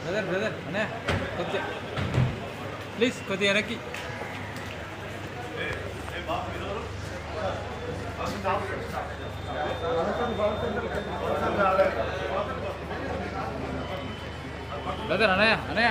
Brother brother అనే కొద్దిగా please కొద్దిగా వెనక్కి. బ్రదర్ అనయ్య అనయ్య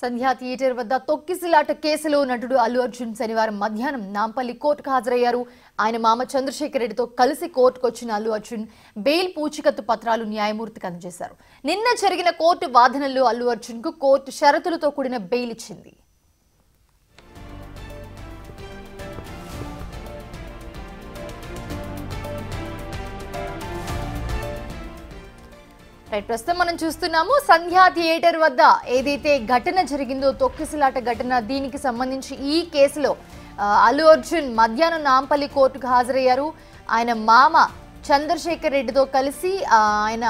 సంధ్యా థియేటర్ వద్ద తొక్కిసలాట కేసులో నటుడు అల్లు అర్జున్ శనివారం మధ్యాహ్నం నాంపల్లి కోర్టుకు హాజరయ్యారు. ఆయన మామ చంద్రశేఖర్ రెడ్డితో కలిసి కోర్టుకు వచ్చిన అల్లు అర్జున్ బెయిల్ పూచికత్తు పత్రాలు న్యాయమూర్తికి అందజేశారు. నిన్న జరిగిన కోర్టు వాదనల్లో అల్లు అర్జున్ కు కోర్టు షరతులతో కూడిన బెయిల్ ఇచ్చింది. ప్రస్తుతం మనం చూస్తున్నాము సంధ్యా థియేటర్ వద్ద ఏదైతే ఘటన జరిగిందో తొక్కిసలాట ఘటన, దీనికి సంబంధించి ఈ కేసులో అల్లు అర్జున్ మధ్యాహ్నం నాంపల్లి కోర్టుకు హాజరయ్యారు. ఆయన మామ చంద్రశేఖర్ రెడ్డితో కలిసి ఆయన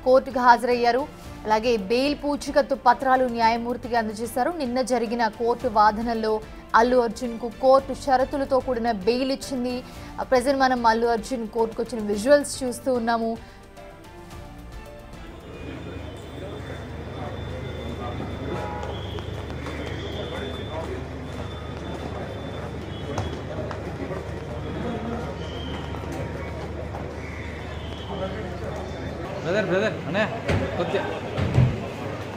కోర్టుకు హాజరయ్యారు. అలాగే బెయిల్ పూచికత్తు పత్రాలు న్యాయమూర్తికి అందజేశారు. నిన్న జరిగిన కోర్టు వాదనల్లో అల్లు అర్జున్ కు కోర్టు షరతులతో కూడిన బెయిల్ ఇచ్చింది. ప్రజెంట్ మనం అల్లు అర్జున్ కోర్టుకు వచ్చిన విజువల్స్ చూస్తూ ఉన్నాము. బ్రదర్ బ్రదర్ అనే కొద్దిగా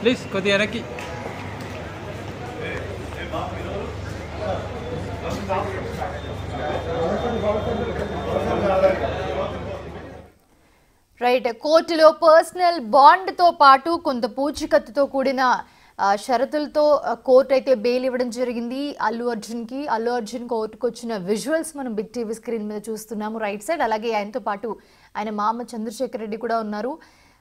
ప్లీజ్ కొద్దిగా వెనక్కి. రైట్, కోర్టులో పర్సనల్ బాండ్తో పాటు కొంత పూచికత్తుతో కూడిన షరతులతో కోర్టు అయితే బెయిల్ ఇవ్వడం జరిగింది అల్లు అర్జున్ కోర్టుకు వచ్చిన విజువల్స్ మనం బిగ్ టీవీ స్క్రీన్ మీద చూస్తున్నాము రైట్ సైడ్. అలాగే ఆయనతో పాటు ఆయన మామ చంద్రశేఖర్ రెడ్డి కూడా ఉన్నారు.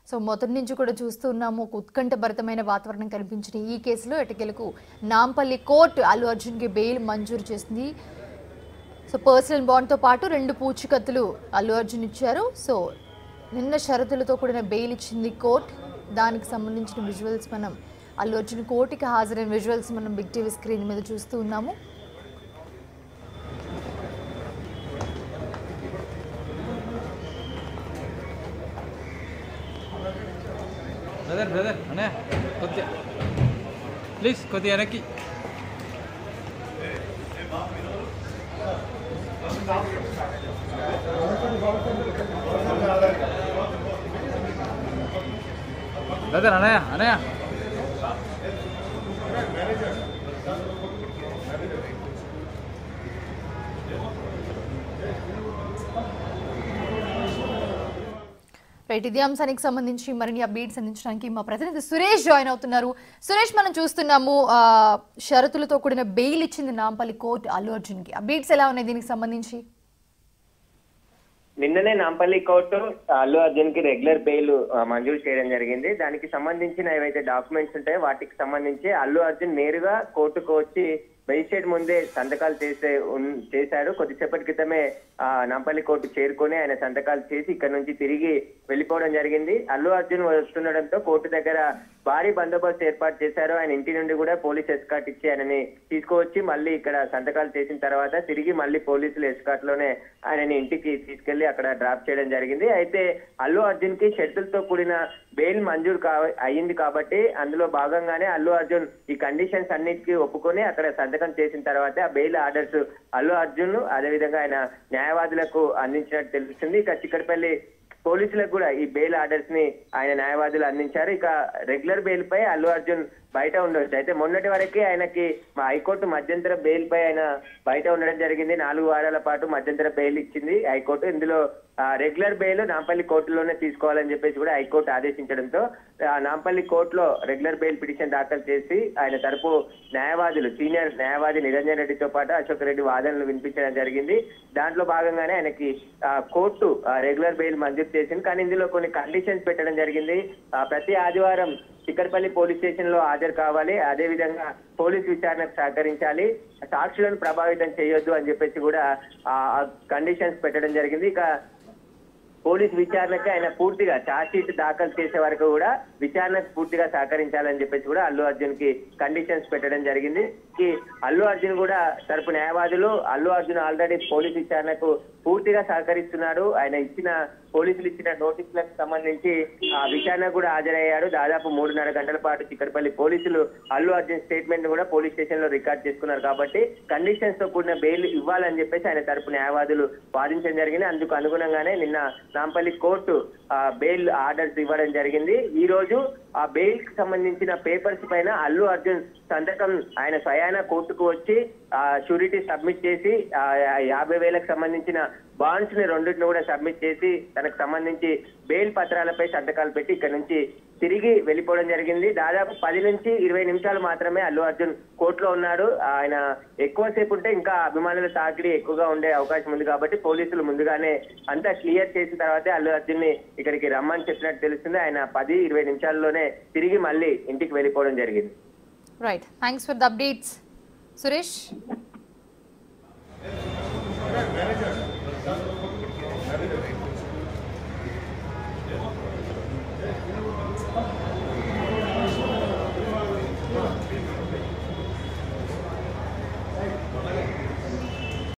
సో మొదటి నుంచి కూడా చూస్తున్నాము ఒక ఉత్కంఠభరితమైన వాతావరణం కనిపించిన ఈ కేసులో ఎటకెలకు నాంపల్లి కోర్టు అల్లు అర్జున్కి బెయిల్ మంజూరు చేసింది. సో పర్సనల్ బాండ్తో పాటు 2 పూచికత్తులు అల్లు అర్జున్ ఇచ్చారు. సో నిన్న షరతులతో కూడిన బెయిల్ ఇచ్చింది కోర్టు. దానికి సంబంధించిన విజువల్స్ మనం అల్లు అర్జున్ కోర్టుకి హాజరైన విజువల్స్ మనం బిగ్ టీవీ స్క్రీన్ మీద చూస్తూ ఉన్నాము. బ్రదర్ బ్రదర్ అనే కొద్దిగా ప్లీజ్ కొద్దిగా వెనక్కి. బ్రదర్ అనయ్య అనయ్య రైట్, ఇదే అంశానికి సంబంధించి మరిన్ని అప్డేట్స్ అందించడానికి మా ప్రతినిధి సురేష్ జాయిన్ అవుతున్నారు. సురేష్, మనం చూస్తున్నాము షరతులతో కూడిన బెయిల్ ఇచ్చింది నాంపల్లి కోర్టు అల్లు అర్జున్కి. అప్డేట్స్ ఎలా ఉన్నాయి దీనికి సంబంధించి? నిన్ననే నాంపల్లి కోర్టు అల్లు అర్జున్ కి రెగ్యులర్ బెయిల్ మంజూరు చేయడం జరిగింది. దానికి సంబంధించిన ఏవైతే డాక్యుమెంట్స్ ఉంటాయో వాటికి సంబంధించి అల్లు అర్జున్ నేరుగా కోర్టుకు వచ్చి మెజిస్ట్రేట్ ముందే సంతకాలు చేశారు. కొద్దిసేపటి క్రితమే నాంపల్లి కోర్టు చేరుకొని ఆయన సంతకాలు చేసి ఇక్కడ నుంచి తిరిగి వెళ్లిపోవడం జరిగింది. అల్లు అర్జున్ వస్తుండడంతో కోర్టు దగ్గర భారీ బందోబస్తు ఏర్పాటు చేశారు. ఆయన ఇంటి నుండి కూడా పోలీస్ ఎస్కార్ట్ ఇచ్చి ఆయనని తీసుకువచ్చి మళ్ళీ ఇక్కడ సంతకాలు చేసిన తర్వాత తిరిగి మళ్ళీ పోలీసులు ఎస్కార్ట్ లోనే ఆయనని ఇంటికి తీసుకెళ్లి అక్కడ డ్రాప్ చేయడం జరిగింది. అయితే అల్లు అర్జున్ కి షరతులతో కూడిన బెయిల్ మంజూరు అయ్యింది కాబట్టి అందులో భాగంగానే అల్లు అర్జున్ ఈ కండిషన్స్ అన్నిటికీ ఒప్పుకొని అక్కడ సంతకం చేసిన తర్వాత ఆ బెయిల్ ఆర్డర్స్ అల్లు అర్జున్ అదేవిధంగా ఆయన న్యాయవాదులకు అందించినట్టు తెలుస్తుంది. ఇక చిక్కడపల్లి పోలీసులకు కూడా ఈ బెయిల్ ఆర్డర్స్ ని ఆయన న్యాయవాదులు అందించారు. ఇక రెగ్యులర్ బెయిల్ పై అల్లు అర్జున్ బయట ఉండవచ్చు. అయితే మొన్నటి వరకే ఆయనకి హైకోర్టు మధ్యంతర బెయిల్ పై ఆయన బయట ఉండడం జరిగింది. 4 వారాల పాటు మధ్యంతర బెయిల్ ఇచ్చింది హైకోర్టు. ఇందులో రెగ్యులర్ బెయిల్ నాంపల్లి కోర్టులోనే తీసుకోవాలని చెప్పేసి కూడా హైకోర్టు ఆదేశించడంతో నాంపల్లి కోర్టులో రెగ్యులర్ బెయిల్ పిటిషన్ దాఖలు చేసి ఆయన తరపు న్యాయవాదులు సీనియర్ న్యాయవాది నిరంజన్ రెడ్డితో పాటు అశోక్ రెడ్డి వాదనలు వినిపించడం జరిగింది. దాంట్లో భాగంగానే ఆయనకి కోర్టు రెగ్యులర్ బెయిల్ మంజూరు చేసింది. కానీ ఇందులో కొన్ని కండిషన్స్ పెట్టడం జరిగింది. ప్రతి ఆదివారం చిక్కడపల్లి పోలీస్ స్టేషన్ లో హాజరు కావాలి, అదే విధంగా పోలీస్ విచారణకు సహకరించాలి, సాక్షులను ప్రభావితం చేయొద్దు అని చెప్పేసి కూడా కండిషన్స్ పెట్టడం జరిగింది. ఇక పోలీస్ విచారణకి ఆయన పూర్తిగా ఛార్జ్ షీట్ దాఖలు చేసే వరకు కూడా విచారణకు పూర్తిగా సహకరించాలని చెప్పేసి కూడా అల్లు అర్జున్ కి కండిషన్స్ పెట్టడం జరిగింది. అల్లు అర్జున్ కూడా తరపు న్యాయవాదులు అల్లు అర్జున్ ఆల్రెడీ పోలీస్ విచారణకు పూర్తిగా సహకరిస్తున్నాడు. ఆయన పోలీసులు ఇచ్చిన నోటీసులకు సంబంధించి విచారణ కూడా హాజరయ్యారు. దాదాపు 3.5 గంటల పాటు చిక్కడపల్లి పోలీసులు అల్లు అర్జున్ స్టేట్మెంట్ కూడా పోలీస్ స్టేషన్ లో రికార్డ్ చేసుకున్నారు. కాబట్టి కండిషన్స్ తో కూడిన బెయిల్ ఇవ్వాలని చెప్పేసి ఆయన తరపు న్యాయవాదులు వాదించడం జరిగింది. అందుకు అనుగుణంగానే నిన్న నాంపల్లి కోర్టు బెయిల్ ఆర్డర్స్ ఇవ్వడం జరిగింది. ఈ రోజు ఆ బెయిల్ కి సంబంధించిన పేపర్స్ పైన అల్లు అర్జున్ సంతకం ఆయన స్వయాన కోర్టుకు వచ్చి షూరిటీ సబ్మిట్ చేసి 50,000కు సంబంధించిన బాండ్స్ ని రెండింటిని కూడా సబ్మిట్ చేసి తనకు సంబంధించి బెయిల్ పత్రాలపై సంతకాలు పెట్టి ఇక్కడ నుంచి తిరిగి వెళ్ళిపోవడం జరిగింది. దాదాపు 10 నుంచి 20 నిమిషాలు మాత్రమే అల్లు అర్జున్ కోర్టులో ఉన్నాడు. ఆయన ఎక్కువసేపు ఉంటే ఇంకా అభిమానుల తాకిడి ఎక్కువగా ఉండే అవకాశం ఉంది. కాబట్టి పోలీసులు ముందుగానే అంతా క్లియర్ చేసిన తర్వాతే అల్లు అర్జున్ ని ఇక్కడికి రమ్మని చెప్పినట్టు తెలుస్తుంది. ఆయన 10-20 నిమిషాల్లోనే తిరిగి మళ్ళీ ఇంటికి వెళ్ళిపోవడం జరిగింది. Right, thanks for the updates Suresh.